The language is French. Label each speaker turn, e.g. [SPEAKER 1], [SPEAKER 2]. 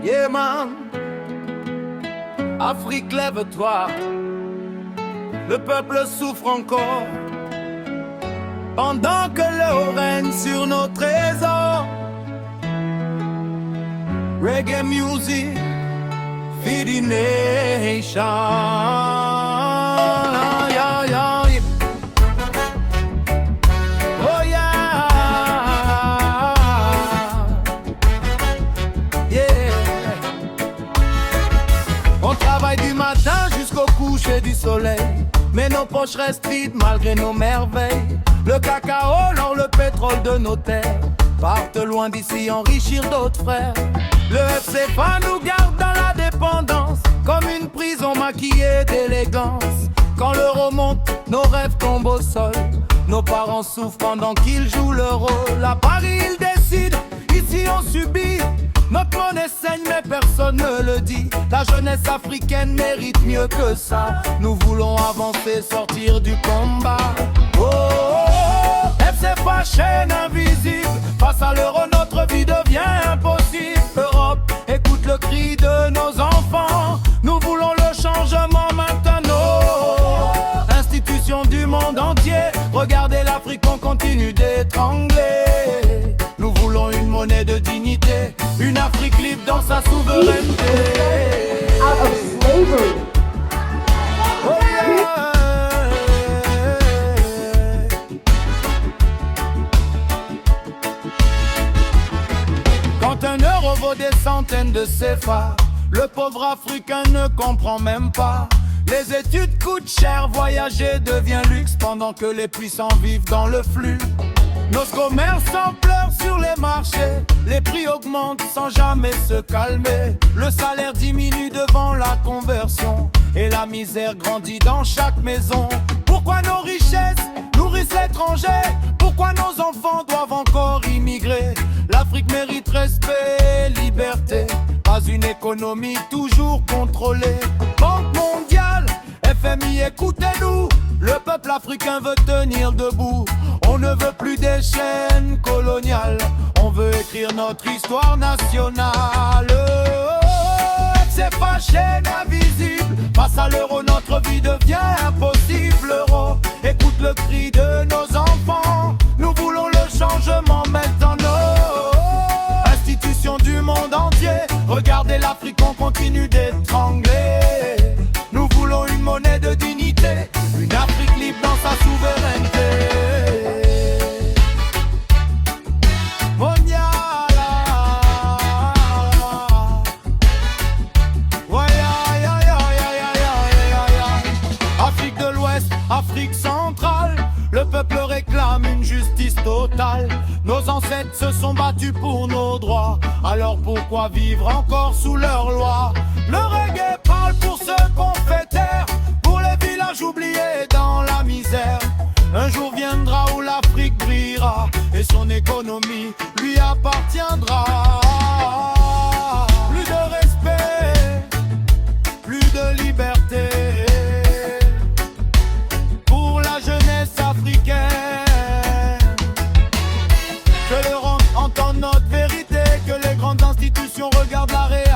[SPEAKER 1] Yeah man, Afrique lève-toi, le peuple souffre encore, pendant que l'eau règne sur nos trésors. Reggae music, feed the nation. Yeah, yeah. Oh yeah, yeah. On travaille du matin jusqu'au coucher du soleil, mais nos poches restent vides malgré nos merveilles. Le cacao, l'or, le pétrole de nos terres partent loin d'ici enrichir d'autres frères. Le FCFA nous garde dans la dépendance, comme une prison maquillée d'élégance. Quand l'euro monte, nos rêves tombent au sol. Nos parents souffrent pendant qu'ils jouent leur rôle. À Paris, ils décident, ici on subit. Notre monnaie saigne mais personne ne le dit. La jeunesse africaine mérite mieux que ça. Nous voulons avancer, sortir du combat. Oh, oh, oh, FCFA, chaîne invisible. Face à l'euro, notre vie devient impossible. Europe, écoute le cri de nos enfants. Nous voulons le changement maintenant. Institutions du monde entier, regardez l'Afrique, on continue d'étrangler. Nous voulons une monnaie de dignité, une Afrique libre dans sa souveraineté.
[SPEAKER 2] Out of slavery.
[SPEAKER 1] Oh yeah. Quand un euro vaut des centaines de CFA, le pauvre Africain ne comprend même pas. Les études coûtent cher, voyager devient luxe pendant que les puissants vivent dans le flux. Nos commerçants pleurent sur les marchés, les prix augmentent sans jamais se calmer. Le salaire diminue devant la conversion et la misère grandit dans chaque maison. Pourquoi nos richesses nourrissent l'étranger? Pourquoi nos enfants doivent encore immigrer? L'Afrique mérite respect, liberté, pas une économie toujours contrôlée. Banque mondiale, FMI, écoutez-nous, le peuple africain veut tenir debout. On ne veut plus des chaînes coloniales, on veut écrire notre histoire nationale. C'est pas chaîne invisible, face à l'euro notre vie devient impossible. L'euro, écoute le cri de nos enfants, nous voulons le changement maintenant. Institutions du monde entier, regardez l'Afrique, on continue d'étrangler. Nous voulons une monnaie de dignité, une Afrique libre dans sa souveraineté. Afrique de l'Ouest, Afrique centrale, le peuple réclame une justice totale. Nos ancêtres se sont battus pour nos droits, alors pourquoi vivre encore sous leur loi? Le reggae parle pour ceux qu'on fait taire, pour les villages oubliés dans la misère. Un jour viendra où l'Afrique brillera et son économie lui appartiendra. Plus de respect, plus de liberté pour la jeunesse africaine. Que l'Europe entende notre vérité, que les grandes institutions regardent la réalité.